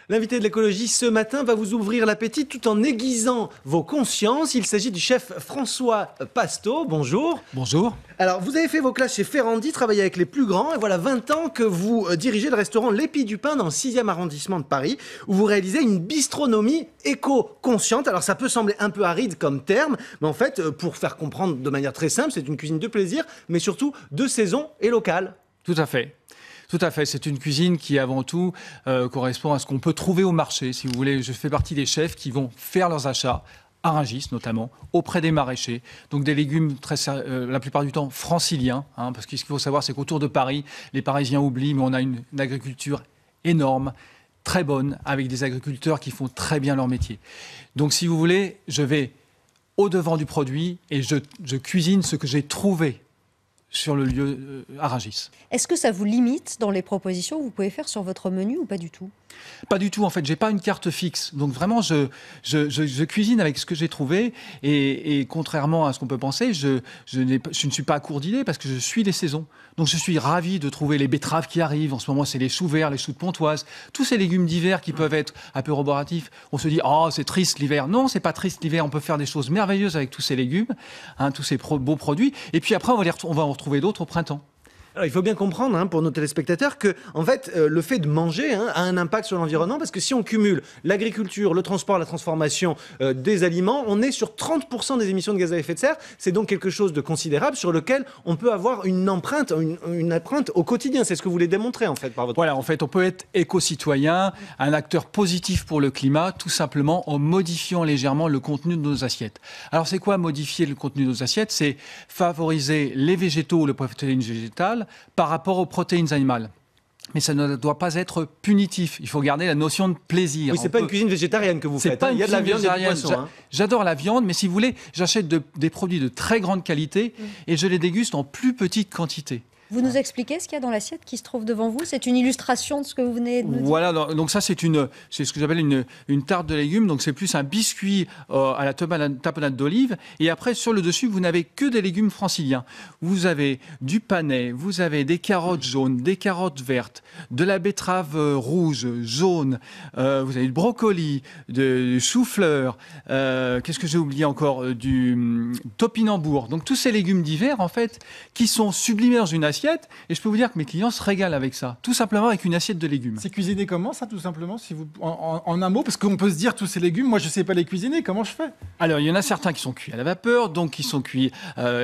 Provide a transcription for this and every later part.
L'invité de l'écologie ce matin va vous ouvrir l'appétit tout en aiguisant vos consciences. Il s'agit du chef François Pasteau. Bonjour. Bonjour. Alors, vous avez fait vos classes chez Ferrandi, travaillé avec les plus grands, et voilà 20 ans que vous dirigez le restaurant L'Épi du Pain dans le 6e arrondissement de Paris, où vous réalisez une bistronomie éco-consciente. Alors, ça peut sembler un peu aride comme terme, mais en fait, pour faire comprendre de manière très simple, c'est une cuisine de plaisir, mais surtout de saison et locale. Tout à fait. Tout à fait. C'est une cuisine qui, avant tout, correspond à ce qu'on peut trouver au marché. Si vous voulez, je fais partie des chefs qui vont faire leurs achats à Rungis notamment, auprès des maraîchers. Donc des légumes la plupart du temps franciliens, parce que ce qu'il faut savoir, c'est qu'autour de Paris, les Parisiens oublient, mais on a une agriculture énorme, très bonne, avec des agriculteurs qui font très bien leur métier. Donc si vous voulez, je vais au-devant du produit et je cuisine ce que j'ai trouvé sur le lieu à Rungis. Est-ce que ça vous limite dans les propositions que vous pouvez faire sur votre menu ou pas du tout ? Pas du tout, en fait, j'ai pas une carte fixe. Donc vraiment, je cuisine avec ce que j'ai trouvé et contrairement à ce qu'on peut penser, je ne suis pas à court d'idées parce que je suis les saisons. Donc je suis ravi de trouver les betteraves qui arrivent. En ce moment, c'est les choux verts, les choux de Pontoise, tous ces légumes d'hiver qui peuvent être un peu roboratifs. On se dit, oh, c'est triste l'hiver. Non, c'est pas triste l'hiver. On peut faire des choses merveilleuses avec tous ces légumes, tous ces beaux produits. Et puis après, on va en retrouver d'autres au printemps. Alors, il faut bien comprendre pour nos téléspectateurs que en fait, le fait de manger a un impact sur l'environnement parce que si on cumule l'agriculture, le transport, la transformation des aliments, on est sur 30% des émissions de gaz à effet de serre. C'est donc quelque chose de considérable sur lequel on peut avoir une empreinte au quotidien. C'est ce que vous voulez démontrer en fait par votre... Voilà, en fait, on peut être éco-citoyen, un acteur positif pour le climat, tout simplement en modifiant légèrement le contenu de nos assiettes. Alors, c'est quoi modifier le contenu de nos assiettes ? C'est favoriser les végétaux ou les protéines végétales par rapport aux protéines animales. Mais ça ne doit pas être punitif. Il faut garder la notion de plaisir. Oui, c'est pas une cuisine végétarienne que vous faites. Il y a de la viande et du poisson. J'adore la viande, mais si vous voulez, j'achète des produits de très grande qualité et je les déguste en plus petite quantité. Vous nous expliquez ce qu'il y a dans l'assiette qui se trouve devant vous ? C'est une illustration de ce que vous venez de nous dire. Voilà, donc ça c'est ce que j'appelle une tarte de légumes. Donc c'est plus un biscuit à la tapenade d'olive. Et après sur le dessus, vous n'avez que des légumes franciliens. Vous avez du panais, vous avez des carottes jaunes, des carottes vertes, de la betterave rouge, jaune. Vous avez du brocoli, du chou-fleur. Qu'est-ce que j'ai oublié encore ? Du topinambour. Donc tous ces légumes d'hiver en fait qui sont sublimés dans une assiette. Et je peux vous dire que mes clients se régalent avec ça, tout simplement avec une assiette de légumes. C'est cuisiné comment ça, tout simplement, si vous, en un mot ? Parce qu'on peut se dire tous ces légumes, moi je ne sais pas les cuisiner, comment je fais ? Alors il y en a certains qui sont cuits à la vapeur, donc qui sont cuits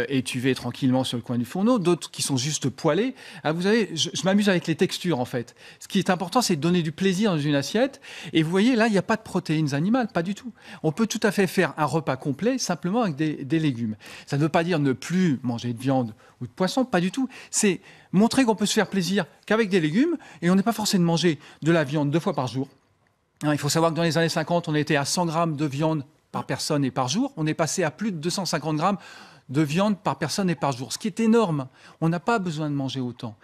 étuvés tranquillement sur le coin du fourneau, d'autres qui sont juste poêlés. Vous savez, je m'amuse avec les textures en fait. Ce qui est important, c'est de donner du plaisir dans une assiette. Et vous voyez, là, il n'y a pas de protéines animales, pas du tout. On peut tout à fait faire un repas complet simplement avec des légumes. Ça ne veut pas dire ne plus manger de viande ou de poisson, pas du tout. C'est montrer qu'on peut se faire plaisir qu'avec des légumes et on n'est pas forcé de manger de la viande 2 fois par jour. Il faut savoir que dans les années 50, on était à 100 grammes de viande par personne et par jour. On est passé à plus de 250 grammes de viande par personne et par jour, ce qui est énorme. On n'a pas besoin de manger autant.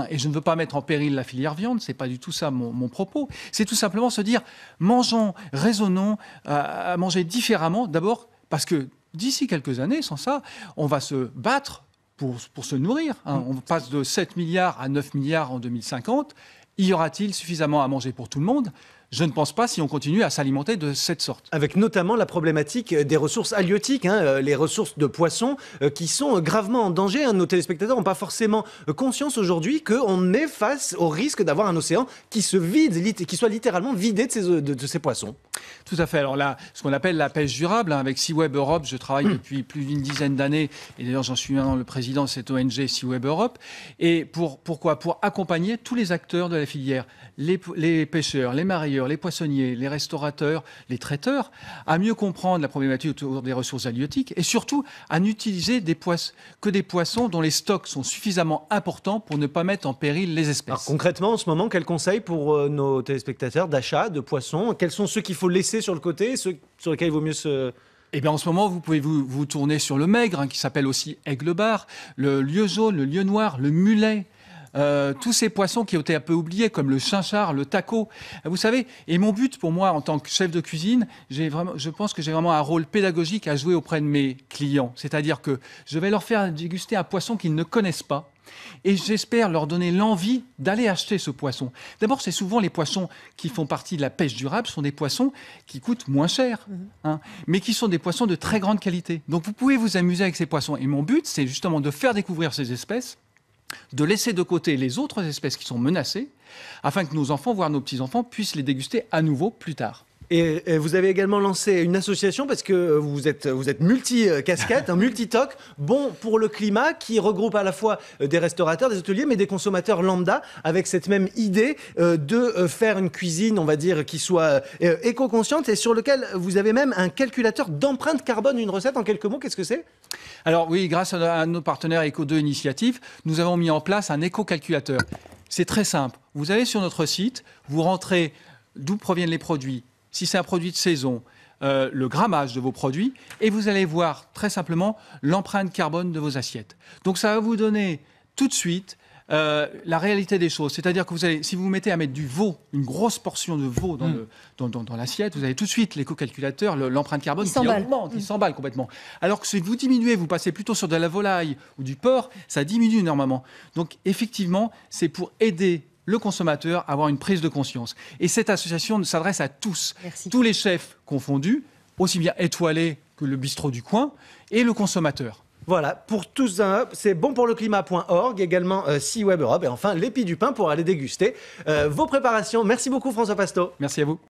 Et je ne veux pas mettre en péril la filière viande, c'est pas du tout ça mon propos. C'est tout simplement se dire, mangeons, raisonnons, à manger différemment. D'abord, parce que d'ici quelques années, sans ça, on va se battre pour se nourrir. On passe de 7 milliards à 9 milliards en 2050. Y aura-t-il suffisamment à manger pour tout le monde ? Je ne pense pas si on continue à s'alimenter de cette sorte. Avec notamment la problématique des ressources halieutiques, les ressources de poissons qui sont gravement en danger. Nos téléspectateurs n'ont pas forcément conscience aujourd'hui qu'on est face au risque d'avoir un océan qui se vide, qui soit littéralement vidé de ces poissons. Tout à fait. Alors là, ce qu'on appelle la pêche durable, avec SeaWeb Europe, je travaille depuis plus d'une dizaine d'années, et d'ailleurs j'en suis le président de cette ONG SeaWeb Europe. Et pourquoi ? Pour accompagner tous les acteurs de la filière, les pêcheurs, les marailleurs, les poissonniers, les restaurateurs, les traiteurs, à mieux comprendre la problématique autour des ressources halieutiques et surtout à n'utiliser que des poissons dont les stocks sont suffisamment importants pour ne pas mettre en péril les espèces. Alors, concrètement, en ce moment, quels conseils pour nos téléspectateurs d'achat de poissons ? Quels sont ceux qu'il faut laisser sur le côté, ceux sur lesquels il vaut mieux se... Eh bien, en ce moment, vous pouvez vous tourner sur le maigre, qui s'appelle aussi aigle bar, le lieu jaune, le lieu noir, le mulet. tous ces poissons qui ont été un peu oubliés, comme le chinchard, le taco. Vous savez, et mon but pour moi, en tant que chef de cuisine, je pense que j'ai vraiment un rôle pédagogique à jouer auprès de mes clients. C'est-à-dire que je vais leur faire déguster un poisson qu'ils ne connaissent pas. Et j'espère leur donner l'envie d'aller acheter ce poisson. D'abord, c'est souvent les poissons qui font partie de la pêche durable, sont des poissons qui coûtent moins cher, mais qui sont des poissons de très grande qualité. Donc vous pouvez vous amuser avec ces poissons. Et mon but, c'est justement de faire découvrir ces espèces, de laisser de côté les autres espèces qui sont menacées, afin que nos enfants, voire nos petits-enfants, puissent les déguster à nouveau plus tard. Et vous avez également lancé une association parce que vous êtes multi-casquette, un multi-toc, bon pour le climat, qui regroupe à la fois des restaurateurs, des hôteliers, mais des consommateurs lambda, avec cette même idée de faire une cuisine, on va dire, qui soit éco-consciente et sur lequel vous avez même un calculateur d'empreinte carbone d'une recette. En quelques mots, qu'est-ce que c'est ? Alors oui, grâce à nos partenaires Eco2 Initiative, nous avons mis en place un éco-calculateur. C'est très simple. Vous allez sur notre site, vous rentrez d'où proviennent les produits, si c'est un produit de saison, le grammage de vos produits, et vous allez voir très simplement l'empreinte carbone de vos assiettes. Donc ça va vous donner tout de suite la réalité des choses. C'est-à-dire que si vous vous mettez à mettre du veau, une grosse portion de veau dans l'assiette, vous avez tout de suite l'éco-calculateur, l'empreinte carbone qui augmente, il s'emballe complètement. Alors que si vous diminuez, vous passez plutôt sur de la volaille ou du porc, ça diminue énormément. Donc effectivement, c'est pour aider le consommateur à avoir une prise de conscience. Et cette association s'adresse à tous, tous les chefs confondus, aussi bien étoilés que le bistrot du coin, et le consommateur. Voilà, pour tous c'est bonpourleclimat.org, également SeaWeb Europe, et enfin l'épi du pain pour aller déguster vos préparations. Merci beaucoup François Pasteau. Merci à vous.